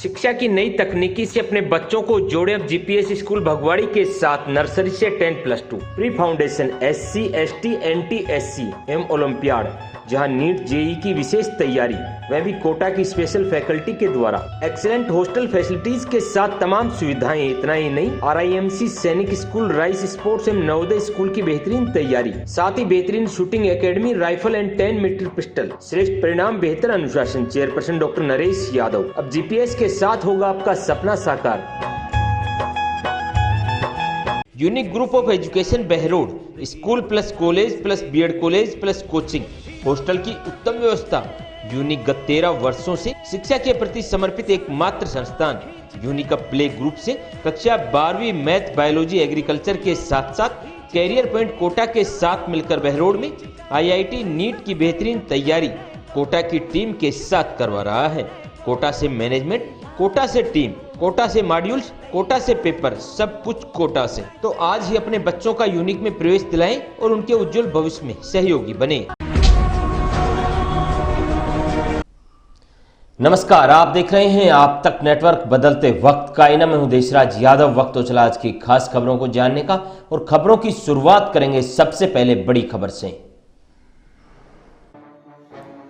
शिक्षा की नई तकनीकी से अपने बच्चों को जोड़े अब जीपीएस स्कूल भगवाड़ी के साथ नर्सरी से 10+2 pre foundation SC ST NT SC एवं ओलंपियाड, जहां नीट जेई की विशेष तैयारी, वह भी कोटा की स्पेशल फैकल्टी के द्वारा एक्सीलेंट हॉस्टल फैसिलिटीज के साथ तमाम सुविधाएं। इतना ही नहीं, RIMC सैनिक स्कूल, राइस स्पोर्ट्स एवं नवोदय स्कूल की बेहतरीन तैयारी, साथ ही बेहतरीन shooting academy, rifle and 10 metre pistol, श्रेष्ठ परिणाम, बेहतर अनुशासन। Chairperson doctor Naresh Yadav. अब जीपीएस के साथ होगा आपका सपना साकार। Unique group of education Behror, school plus college plus BEd college plus coaching, hostel की उत्तम व्यवस्था। यूनिक गत 13 वर्षों से शिक्षा के प्रति समर्पित एकमात्र संस्थान। यूनिक प्ले ग्रुप से कक्षा 12वीं मैथ, बायोलॉजी, एग्रीकल्चर के साथ साथ कैरियर पॉइंट कोटा के साथ मिलकर बहरोड में IIT नीट की बेहतरीन तैयारी कोटा की टीम के साथ करवा रहा है। कोटा से मैनेजमेंट, कोटा से टीम, कोटा से मॉड्यूल्स, कोटा से पेपर, सब कुछ कोटा से। तो आज ही अपने बच्चों का यूनिक में प्रवेश दिलाएं और उनके उज्जवल भविष्य में सहयोगी बने। नमस्कार, आप देख रहे हैं आप तक नेटवर्क, बदलते वक्त का आईना। मैं हूं देशराज यादव। वक्त तो चला आज की खास खबरों को जानने का, और खबरों की शुरुआत करेंगे सबसे पहले बड़ी खबर से।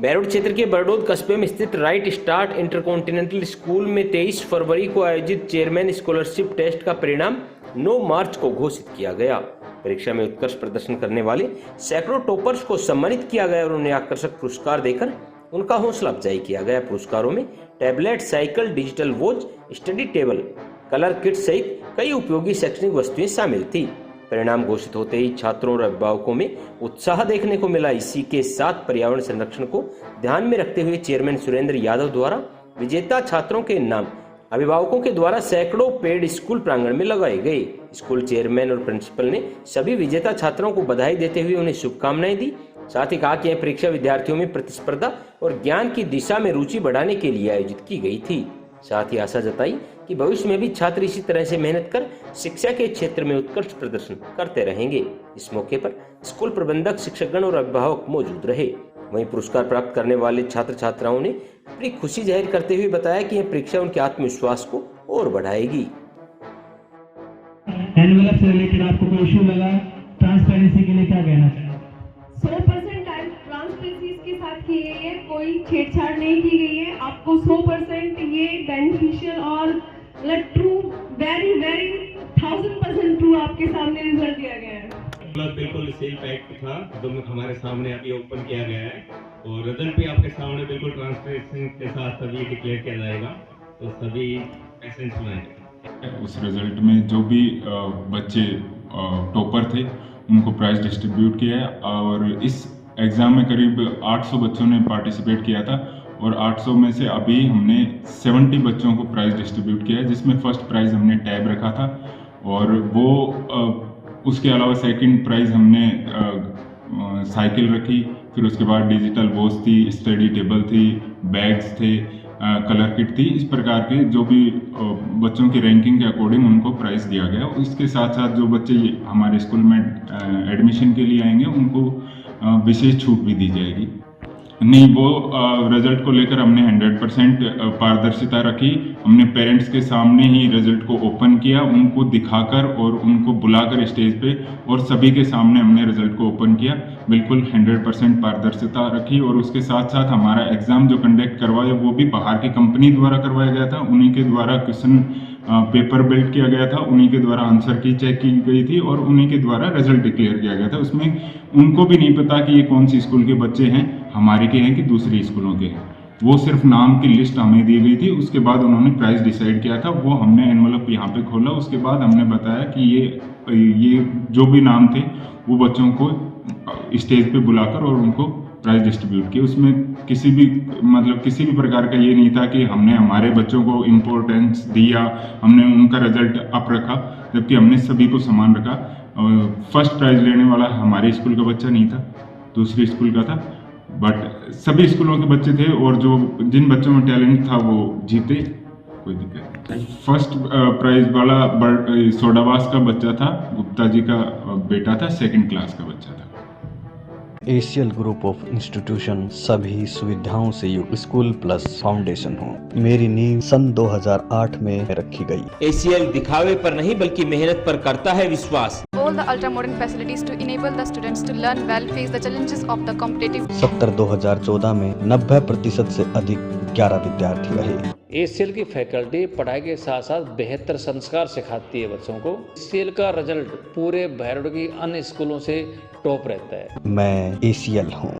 बहरोड क्षेत्र के बरडोद कस्बे में स्थित राइट स्टार्ट इंटरकॉन्टिनेंटल स्कूल में 23 फरवरी को आयोजित चेयरमैन स्कॉलरशिप टेस्ट का परिणाम 9 मार्च को घोषित किया गया। परीक्षा में उत्कृष्ट प्रदर्शन करने वाले सैकड़ों टॉपर्स को सम्मानित किया गया और उन्हें आकर्षक पुरस्कार देकर उनका हौसला अफजाई किया गया। पुरस्कारों में tablet, cycle, digital watch, study table, colour kit सहित कई उपयोगी शैक्षणिक वस्तुएं शामिल थी। परिणाम घोषित होते ही छात्रों और अभिभावकों में उत्साह देखने को मिला। इसी के साथ पर्यावरण संरक्षण को ध्यान में रखते हुए चेयरमैन सुरेंद्र यादव द्वारा विजेता छात्रों के नाम अभिभावकों के द्वारा सैकड़ों पेड़ स्कूल प्रांगण में लगाए गए। स्कूल चेयरमैन और प्रिंसिपल ने सभी विजेता छात्रों को बधाई देते हुए उन्हें शुभकामनाएं दी। साथ ही कहा कि यह परीक्षा विद्यार्थियों में प्रतिस्पर्धा और ज्ञान की दिशा में रुचि बढ़ाने के लिए आयोजित की गई थी। साथ ही आशा जताई कि भविष्य में भी छात्र इसी तरह से मेहनत कर शिक्षा के क्षेत्र में उत्कृष्ट प्रदर्शन करते रहेंगे। इस मौके पर स्कूल प्रबंधक, शिक्षकगण और अभिभावक मौजूद रहे। वहीं पुरस्कार प्राप्त करने वाले छात्र छात्राओं ने अपनी खुशी जाहिर करते हुए बताया कि यह परीक्षा उनके आत्मविश्वास को और बढ़ाएगी। एनवेलप से रिलेटेड आपको कोई इशू लगा, ट्रांसपेरेंसी के लिए क्या कहना चाहिए? 100% ट्रांसपेरेंसी के साथ की गई है, कोई छेड़छाड़ नहीं की गई है। आपको 100% ये बेनिफिशियल और ट्रू, वेरी 1000% ट्रू आपके सामने रिजल्ट दिया गया है। बिल्कुल सेम फैक्ट था जो हमारे सामने अभी ओपन किया गया है, और रिजल्ट भी आपके सामने बिल्कुल ट्रांसपेरेंसी के साथ सभी डिक्लेयर किया जाएगा, तो सभी पेशेंट्स में उस रिजल्ट में जो भी बच्चे टॉपर थे उनको प्राइज डिस्ट्रीब्यूट किया है। और इस एग्ज़ाम में करीब 800 बच्चों ने पार्टिसिपेट किया था, और 800 में से अभी हमने 70 बच्चों को प्राइज़ डिस्ट्रीब्यूट किया है, जिसमें फर्स्ट प्राइज़ हमने टैब रखा था, और वो उसके अलावा सेकंड प्राइज़ हमने साइकिल रखी। फिर उसके बाद डिजिटल वॉच थी, स्टडी टेबल थी, बैग्स थे, कलर किट थी। इस प्रकार के जो भी बच्चों की रैंकिंग के अकॉर्डिंग उनको प्राइज़ दिया गया। इसके साथ साथ जो बच्चे हमारे स्कूल में एडमिशन के लिए आएंगे उनको विशेष छूट भी दी जाएगी। नहीं, वो रिजल्ट को लेकर हमने 100% पारदर्शिता रखी। हमने पेरेंट्स के सामने ही रिजल्ट को ओपन किया, उनको दिखाकर और उनको बुलाकर स्टेज पे, और सभी के सामने हमने रिजल्ट को ओपन किया। बिल्कुल 100% पारदर्शिता रखी। और उसके साथ साथ हमारा एग्ज़ाम जो कंडक्ट करवाया वो भी बाहर की कंपनी द्वारा करवाया गया था। उन्हीं के द्वारा क्वेश्चन पेपर बिल्ड किया गया था, उन्हीं के द्वारा आंसर की चेक की गई थी, और उन्हीं के द्वारा रिजल्ट डिक्लेयर किया गया था। उसमें उनको भी नहीं पता कि ये कौन सी स्कूल के बच्चे हैं, हमारे के हैं कि दूसरी स्कूलों के हैं। वो सिर्फ नाम की लिस्ट हमें दी गई थी। उसके बाद उन्होंने प्राइस डिसाइड किया था। वो हमने एनवेलप यहाँ पे खोला, उसके बाद हमने बताया कि ये जो भी नाम थे वो बच्चों को स्टेज पे बुलाकर और उनको प्राइज डिस्ट्रीब्यूट किया। उसमें किसी भी प्रकार का ये नहीं था कि हमने हमारे बच्चों को इम्पोर्टेंस दिया, हमने उनका रिजल्ट अप रखा, जबकि हमने सभी को समान रखा। फर्स्ट प्राइज लेने वाला हमारे स्कूल का बच्चा नहीं था, दूसरी स्कूल का था, बट सभी स्कूलों के बच्चे थे, और जिन बच्चों में टैलेंट था वो जीते, कोई दिक्कत नहीं। फर्स्ट प्राइज वाला सोडावास का बच्चा था, गुप्ता जी का बेटा था, सेकंड क्लास का बच्चा था। एशियल ग्रुप ऑफ इंस्टीट्यूशन सभी सुविधाओं से युक्त स्कूल प्लस फाउंडेशन हो। मेरी नींव सन 2008 में रखी गई। ACL दिखावे पर नहीं बल्कि मेहनत पर करता है विश्वास। All the ultra modern facilities to enable the students to learn well, face the challenges of the competitive. 2014 में 90% से अधिक 11 विद्यार्थी रहे। ACL की फैकल्टी पढ़ाई के साथ साथ बेहतर संस्कार सिखाती है बच्चों को। ACL का रिजल्ट पूरे बहरोड की अन्य स्कूलों से टॉप रहता है। मैं ACL हूँ।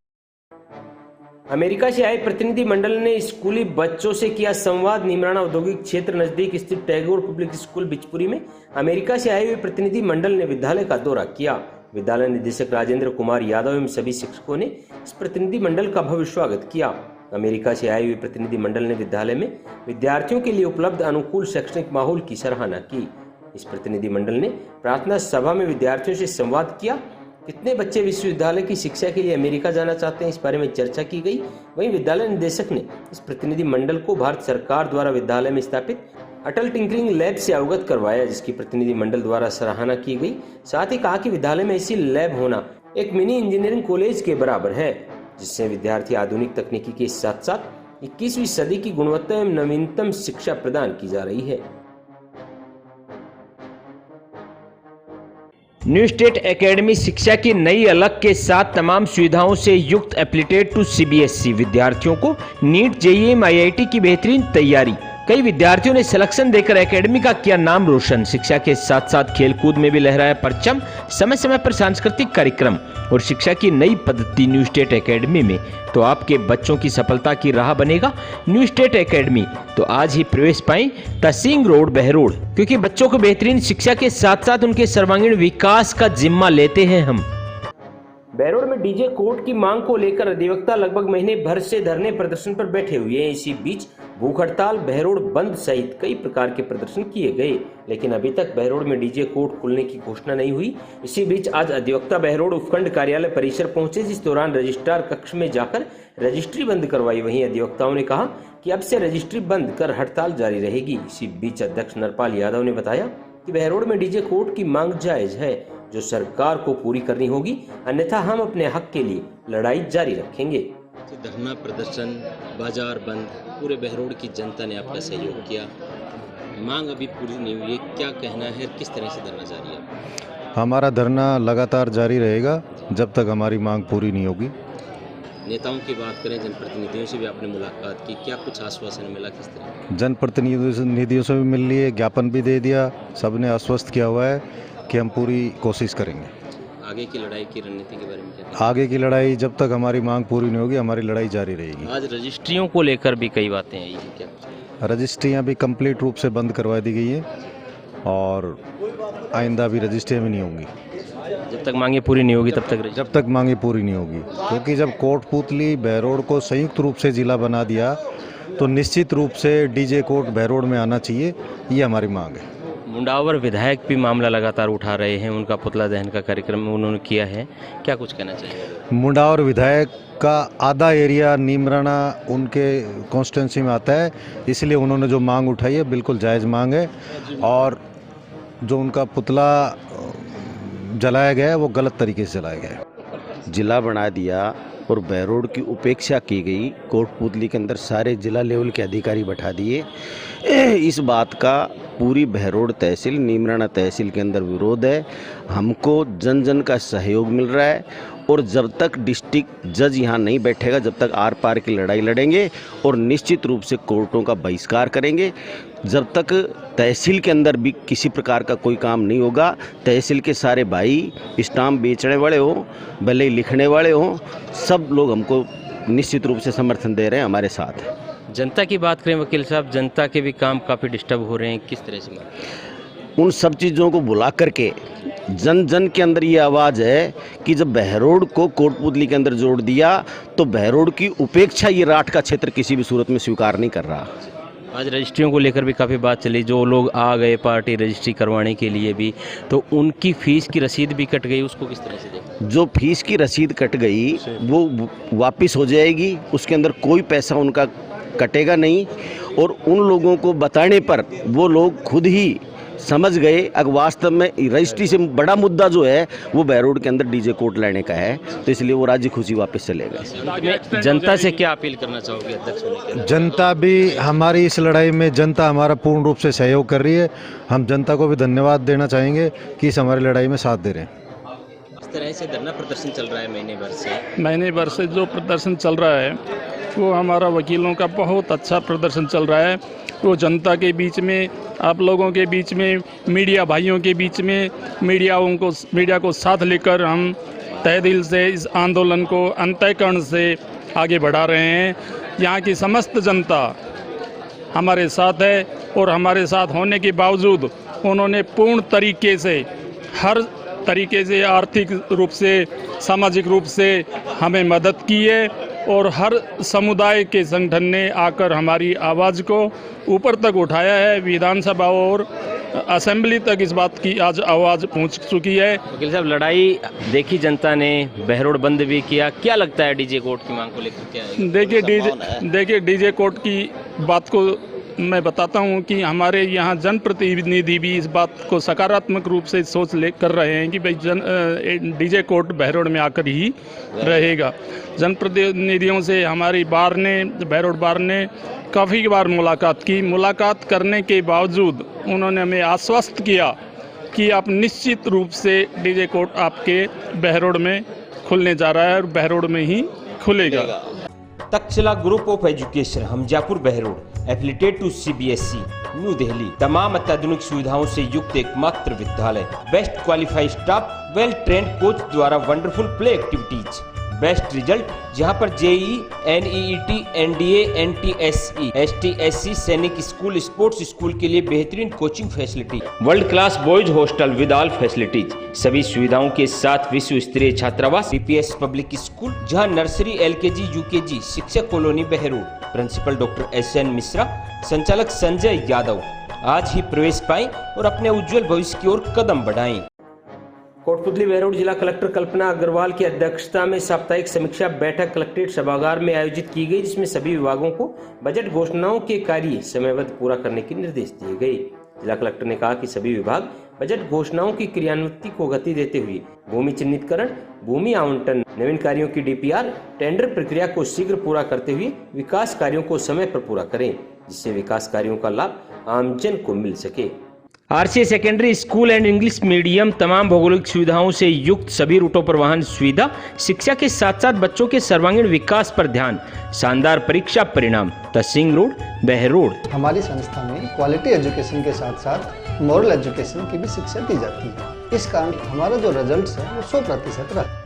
अमेरिका से आए प्रतिनिधि मंडल ने स्कूली बच्चों से किया संवाद। नीमराना औद्योगिक क्षेत्र नजदीक स्थित टैगोर पब्लिक स्कूल बिचपुरी में अमेरिका से आए हुए प्रतिनिधि मंडल ने विद्यालय का दौरा किया। विद्यालय निदेशक राजेंद्र कुमार यादव एवं सभी शिक्षकों ने इस प्रतिनिधि मंडल का भव्य स्वागत किया। अमेरिका से आए हुए प्रतिनिधि मंडल ने विद्यालय में विद्यार्थियों के लिए उपलब्ध अनुकूल शैक्षणिक माहौल की सराहना की। इस प्रतिनिधि मंडल ने प्रार्थना सभा में विद्यार्थियों से संवाद किया। कितने बच्चे विश्वविद्यालय की शिक्षा के लिए अमेरिका जाना चाहते हैं, इस बारे में चर्चा की गई। वहीं विद्यालय निदेशक ने इस प्रतिनिधि मंडल को भारत सरकार द्वारा विद्यालय में स्थापित अटल टिंकरिंग लैब से अवगत करवाया, जिसकी प्रतिनिधि मंडल द्वारा सराहना की गई। साथ ही कहा कि विद्यालय में ऐसी लैब होना एक मिनी इंजीनियरिंग कॉलेज के बराबर है, जिससे विद्यार्थी आधुनिक तकनीकी के साथ साथ 21वीं सदी की गुणवत्ता एवं नवीनतम शिक्षा प्रदान की जा रही है। न्यू स्टेट एकेडमी शिक्षा की नई अलग के साथ तमाम सुविधाओं से युक्त एप्लीटेड टू CBSE विद्यार्थियों को नीट, JEM, IIT की बेहतरीन तैयारी। कई विद्यार्थियों ने सिलेक्शन देकर एकेडमी का किया नाम रोशन। शिक्षा के साथ साथ खेलकूद में भी लहराया परचम। समय समय पर सांस्कृतिक कार्यक्रम और शिक्षा की नई पद्धति न्यू स्टेट एकेडमी में तो आपके बच्चों की सफलता की राह बनेगा न्यू स्टेट एकेडमी। तो आज ही प्रवेश पाएं तहसील रोड बहरोड, क्योंकि बच्चों को बेहतरीन शिक्षा के साथ साथ उनके सर्वांगीण विकास का जिम्मा लेते हैं हम। बहरोड में डीजे कोर्ट की मांग को लेकर अधिवक्ता लगभग महीने भर से धरने प्रदर्शन पर बैठे हुए हैं। इसी बीच भूख हड़ताल, बहरोड बंद सहित कई प्रकार के प्रदर्शन किए गए, लेकिन अभी तक बहरोड में डीजे कोर्ट खुलने की घोषणा नहीं हुई। इसी बीच आज अधिवक्ता बहरोड उपखंड कार्यालय परिसर पहुंचे, जिस दौरान रजिस्ट्रार कक्ष में जाकर रजिस्ट्री बंद करवाई। वहीं अधिवक्ताओं ने कहा कि अब से रजिस्ट्री बंद कर हड़ताल जारी रहेगी। इसी बीच अध्यक्ष नरपाल यादव ने बताया कि बहरोड में डीजे कोर्ट की मांग जायज है, जो सरकार को पूरी करनी होगी, अन्यथा हम अपने हक के लिए लड़ाई जारी रखेंगे। धरना प्रदर्शन, बाजार बंद, पूरे बहरोड की जनता ने आपका सहयोग किया। मांग अभी पूरी नहीं हुई है, क्या कहना है, किस तरह से धरना जारी है? हमारा धरना लगातार जारी रहेगा जब तक हमारी मांग पूरी नहीं होगी। नेताओं की बात करें, जनप्रतिनिधियों से भी आपने मुलाकात की, क्या कुछ आश्वासन मिला, किस तरह? जनप्रतिनिधियों से भी मिल लिए, ज्ञापन भी दे दिया, सबने आश्वस्त किया हुआ है कि हम पूरी कोशिश करेंगे। आगे की लड़ाई की रणनीति के बारे में क्या? आगे की लड़ाई जब तक हमारी मांग पूरी नहीं होगी, हमारी लड़ाई जारी रहेगी। आज रजिस्ट्रियों को लेकर भी कई बातें आई हैं, क्या? रजिस्ट्रियाँ भी कंप्लीट रूप से बंद करवा दी गई हैं और आइंदा भी रजिस्ट्रियाँ भी नहीं होंगी। जब तक मांगे पूरी नहीं होगी जब तक मांगे पूरी नहीं होगी, क्योंकि जब कोटपूतली बहरोड को संयुक्त रूप से जिला बना दिया तो निश्चित रूप से डीजे कोर्ट बहरोड में आना चाहिए, ये हमारी मांग है। मुंडावर विधायक भी मामला लगातार उठा रहे हैं, उनका पुतला दहन का कार्यक्रम उन्होंने किया है, क्या कुछ कहना चाहिए? मुंडावर विधायक का आधा एरिया नीमराना उनके कॉन्स्टिट्यूंसी में आता है, इसलिए उन्होंने जो मांग उठाई है बिल्कुल जायज़ मांग है, और जो उनका पुतला जलाया गया है वो गलत तरीके से जलाया गया है। जिला बना दिया और बहरोड की उपेक्षा की गई। कोटपूतली के अंदर सारे जिला लेवल के अधिकारी बैठा दिए। इस बात का पूरी बहरोड तहसील, नीमराना तहसील के अंदर विरोध है। हमको जन जन का सहयोग मिल रहा है और जब तक डिस्ट्रिक्ट जज यहाँ नहीं बैठेगा, जब तक आर पार की लड़ाई लड़ेंगे और निश्चित रूप से कोर्टों का बहिष्कार करेंगे। जब तक तहसील के अंदर भी किसी प्रकार का कोई काम नहीं होगा, तहसील के सारे भाई, स्टाम्प बेचने वाले हों, भले लिखने वाले हों, सब लोग हमको निश्चित रूप से समर्थन दे रहे हैं, हमारे साथ है। जनता की बात करें वकील साहब, जनता के भी काम काफ़ी डिस्टर्ब हो रहे हैं, किस तरह से? उन सब चीज़ों को बुला करके जन जन के अंदर ये आवाज़ है कि जब बहरोड को कोटपूतली के अंदर जोड़ दिया तो बहरोड की उपेक्षा ये राठ का क्षेत्र किसी भी सूरत में स्वीकार नहीं कर रहा। आज रजिस्ट्रियों को लेकर भी काफ़ी बात चली, जो लोग आ गए पार्टी रजिस्ट्री करवाने के लिए भी, तो उनकी फ़ीस की रसीद भी कट गई, उसको किस तरह से देखें? जो फीस की रसीद कट गई वो वापस हो जाएगी, उसके अंदर कोई पैसा उनका कटेगा नहीं, और उन लोगों को बताने पर वो लोग खुद ही समझ गए। अगर वास्तव में रजिस्ट्री से बड़ा मुद्दा जो है वो बहरोड के अंदर डीजे कोर्ट लाने का है, तो इसलिए वो राज्य खुशी वापस चले गए। जनता से क्या अपील करना चाहोगे अध्यक्ष होने के नाते? जनता भी हमारी इस लड़ाई में, जनता हमारा पूर्ण रूप से सहयोग कर रही है। हम जनता को भी धन्यवाद देना चाहेंगे कि इस हमारी लड़ाई में साथ दे रहे हैं। इस तरह से धरना प्रदर्शन चल रहा है महीने भर से जो प्रदर्शन चल रहा है वो हमारा वकीलों का बहुत अच्छा प्रदर्शन चल रहा है। वो जनता के बीच में, आप लोगों के बीच में, मीडिया भाइयों के बीच में, मीडिया को साथ लेकर हम तहे दिल से इस आंदोलन को अंतःकरण से आगे बढ़ा रहे हैं। यहाँ की समस्त जनता हमारे साथ है और हमारे साथ होने के बावजूद उन्होंने पूर्ण तरीके से, हर तरीके से, आर्थिक रूप से, सामाजिक रूप से हमें मदद की है और हर समुदाय के संगठन ने आकर हमारी आवाज़ को ऊपर तक उठाया है। विधानसभा और असेंबली तक इस बात की आज आवाज़ पहुंच चुकी है। वकील साहब, लड़ाई देखी जनता ने, बहरोड बंद भी किया, क्या लगता है डीजे कोर्ट की मांग को लेकर क्या है? देखिए डीजे कोर्ट की बात को मैं बताता हूं कि हमारे यहाँ जनप्रतिनिधि भी इस बात को सकारात्मक रूप से सोच कर रहे हैं कि भाई डीजे कोर्ट बहरोड में आकर ही रहेगा। जनप्रतिनिधियों से हमारी बहरोड बार ने काफ़ी बार मुलाकात की। मुलाकात करने के बावजूद उन्होंने हमें आश्वस्त किया कि आप निश्चित रूप से डीजे कोर्ट आपके बहरोड में खुलने जा रहा है और बहरोड में ही खुलेगा। Takshashila group of education, Hamzapur Behror, affiliated to CBSE, new Delhi, तमाम अत्याधुनिक सुविधाओं से युक्त एकमात्र विद्यालय, best qualified staff, well trained coach द्वारा wonderful play activities, best result जहां पर JEE, NEET, NDA, NTSE, STSC Sainik school, sports school के लिए बेहतरीन coaching facility, world class boys hostel with all facilities, सभी सुविधाओं के साथ विश्व स्तरीय छात्रावास, PPS पब्लिक स्कूल जहां नर्सरी, LKG, UKG, शिक्षक colony Behror, principal doctor SN Mishra, संचालक संजय यादव। आज ही प्रवेश पाएं और अपने उज्जवल भविष्य की ओर कदम बढ़ाएं। कोटपुतली बहरोड जिला कलेक्टर कल्पना अग्रवाल की अध्यक्षता में साप्ताहिक समीक्षा बैठक कलेक्ट्रेट सभागार में आयोजित की गई, जिसमें सभी विभागों को बजट घोषणाओं के कार्य समयबद्ध पूरा करने के निर्देश दिए गए। जिला कलेक्टर ने कहा कि सभी विभाग बजट घोषणाओं की क्रियान्विति को गति देते हुए भूमि चिन्हितकरण, भूमि आवंटन, नवीन कार्यों की DPR, टेंडर प्रक्रिया को शीघ्र पूरा करते हुए विकास कार्यों को समय पर पूरा करें, जिससे विकास कार्यों का लाभ आमजन को मिल सके। RCA secondary school and English medium तमाम भौगोलिक सुविधाओं से युक्त, सभी रूटों पर वाहन सुविधा, शिक्षा के साथ साथ बच्चों के सर्वांगीण विकास पर ध्यान, शानदार परीक्षा परिणाम, तहसील रोड बहरोड। हमारी संस्था में क्वालिटी एजुकेशन के साथ साथ मॉरल एजुकेशन की भी शिक्षा दी जाती है। इस कारण हमारा जो रिजल्ट है वो 100% रहा।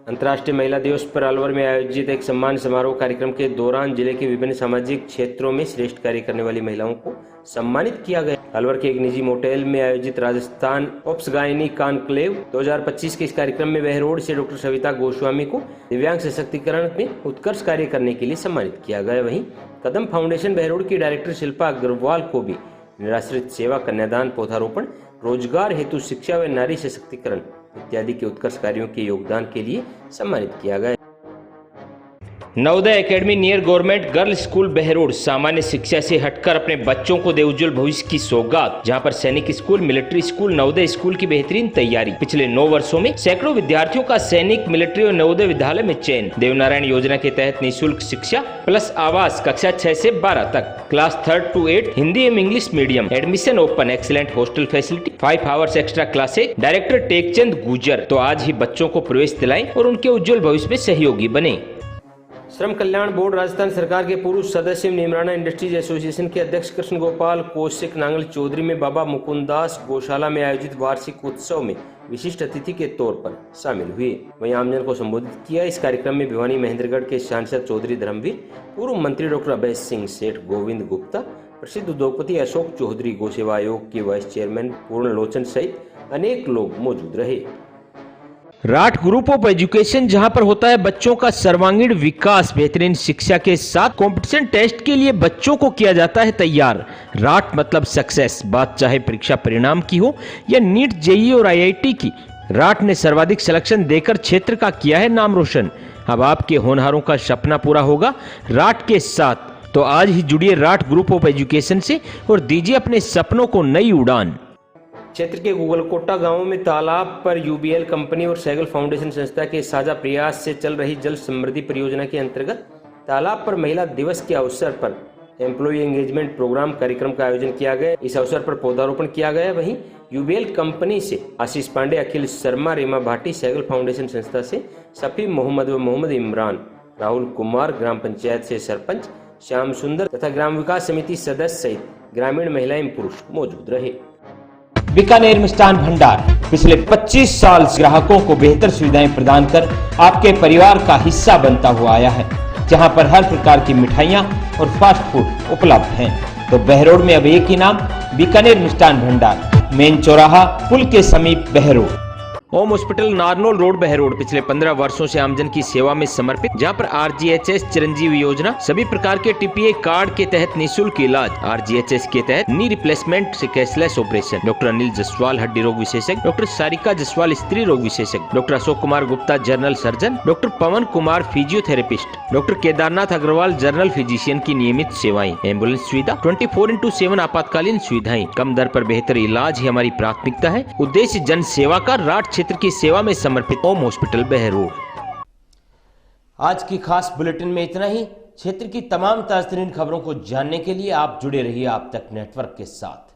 अंतर्राष्ट्रीय महिला दिवस पर अलवर में आयोजित एक सम्मान समारोह कार्यक्रम के दौरान जिले के विभिन्न सामाजिक क्षेत्रों में श्रेष्ठ कार्य करने वाली महिलाओं को सम्मानित किया गया। अलवर के एक निजी मोटेल में आयोजित राजस्थान ऑप्स गायनी कॉन्क्लेव 2025 के इस कार्यक्रम में बहरोड से डॉक्टर सविता गोस्वामी को दिव्यांग सशक्तिकरण में उत्कृष्ट कार्य करने के लिए सम्मानित किया गया। वहीं कदम फाउंडेशन बहरोड की डायरेक्टर शिल्पा अग्रवाल को भी निराश्रित सेवा, कन्यादान, पौधारोपण, रोजगार हेतु शिक्षा व नारी सशक्तिकरण इत्यादि के उत्कृष्ट कार्यों के योगदान के लिए सम्मानित किया गया। Navodaya academy near government girl school Behror सामान्य शिक्षा से हटकर अपने बच्चों को दे उज्जवल भविष्य की सौगात, जहां पर सैनिक school, military school, Navodaya school की बेहतरीन तैयारी। पिछले 9 वर्षों में सैकड़ों विद्यार्थियों का सैनिक, मिलिट्री और नवोदय विद्यालय में चयन। देवनारायण योजना के तहत निःशुल्क शिक्षा प्लस आवास, कक्षा 6 से 12 तक, क्लास 3rd to 8 हिंदी एवं English medium, admission open, excellent hostel facility, 5 hours extra classes. Director Tekchand गुजर। तो आज ही बच्चों को प्रवेश दिलाएं और उनके उज्जवल भविष्य में सहयोगी बने। श्रम कल्याण बोर्ड राजस्थान सरकार के पूर्व सदस्य नीमराना इंडस्ट्रीज एसोसिएशन के अध्यक्ष कृष्ण गोपाल कौशिक नांगल चौधरी में बाबा मुकुंदास गौशाला में आयोजित वार्षिक उत्सव में विशिष्ट अतिथि के तौर पर शामिल हुए। वहीं आमजन को संबोधित किया। इस कार्यक्रम में भिवानी महेंद्रगढ़ के सांसद चौधरी धर्मवीर, पूर्व मंत्री डॉक्टर अभय सिंह सेठ, गोविंद गुप्ता, प्रसिद्ध उद्योगपति अशोक चौधरी, गौ सेवा आयोग के वाइस चेयरमैन पूर्ण लोचन सहित अनेक लोग मौजूद रहे। राठ ग्रुप ऑफ एजुकेशन, जहां पर होता है बच्चों का सर्वांगीण विकास, बेहतरीन शिक्षा के साथ कंपटीशन टेस्ट के लिए बच्चों को किया जाता है तैयार। राठ मतलब सक्सेस, बात चाहे परीक्षा परिणाम की हो या नीट, जेईई और IIT की। राठ ने सर्वाधिक सिलेक्शन देकर क्षेत्र का किया है नाम रोशन। अब आपके होनहारों का सपना पूरा होगा राठ के साथ। तो आज ही जुड़िए राठ ग्रुप ऑफ एजुकेशन से और दीजिए अपने सपनों को नई उड़ान। क्षेत्र के गुगलकोटा गांव में तालाब पर यूबीएल कंपनी और सैगल फाउंडेशन संस्था के साझा प्रयास से चल रही जल समृद्धि परियोजना के अंतर्गत तालाब पर महिला दिवस के अवसर पर एम्प्लॉय एंगेजमेंट प्रोग्राम कार्यक्रम का आयोजन किया गया। इस अवसर पर पौधारोपण किया गया। वहीं यूबीएल कंपनी से आशीष पांडे, अखिल शर्मा, रीमा भाटी, सैगल फाउंडेशन संस्था से सफी मोहम्मद व मोहम्मद इमरान, राहुल कुमार, ग्राम पंचायत से सरपंच श्याम सुंदर तथा ग्राम विकास समिति सदस्य सहित ग्रामीण महिलाएं पुरुष मौजूद रहे। बीकानेर मिष्ठान भंडार पिछले 25 साल से ग्राहकों को बेहतर सुविधाएं प्रदान कर आपके परिवार का हिस्सा बनता हुआ आया है, जहां पर हर प्रकार की मिठाइयां और फास्ट फूड उपलब्ध हैं। तो बहरोड में अब एक ही नाम, बीकानेर मिष्ठान भंडार, मेन चौराहा, पुल के समीप बहरोड। ओम हॉस्पिटल नारनौल रोड बहरोड पिछले 15 वर्षों से आमजन की सेवा में समर्पित, जहां पर आरजीएचएस चिरंजीवी योजना सभी प्रकार के टीपीए कार्ड के तहत निःशुल्क इलाज, आरजीएचएस के तहत नी रिप्लेसमेंट से cashless operation, doctor Anil Jaswal हड्डी रोग विशेषज्ञ, डॉक्टर सारिका जसवाल स्त्री रोग विशेषज्ञ, doctor Ashok Kumar Gupta general surgeon, doctor Pawan Kumar physiotherapist, doctor Kedarnath Agarwal general physician की नियमित सेवाएं, एम्बुलेंस सुविधा, 24/7 आपातकालीन सुविधाएं, कम दर पर बेहतर इलाज ही हमारी प्राथमिकता है। उद्देश्य जन सेवा का, राठ क्षेत्र की सेवा में समर्पित ओम हॉस्पिटल बहरोड। आज की खास बुलेटिन में इतना ही। क्षेत्र की तमाम ताज़ा तरीन खबरों को जानने के लिए आप जुड़े रहिए आप तक नेटवर्क के साथ।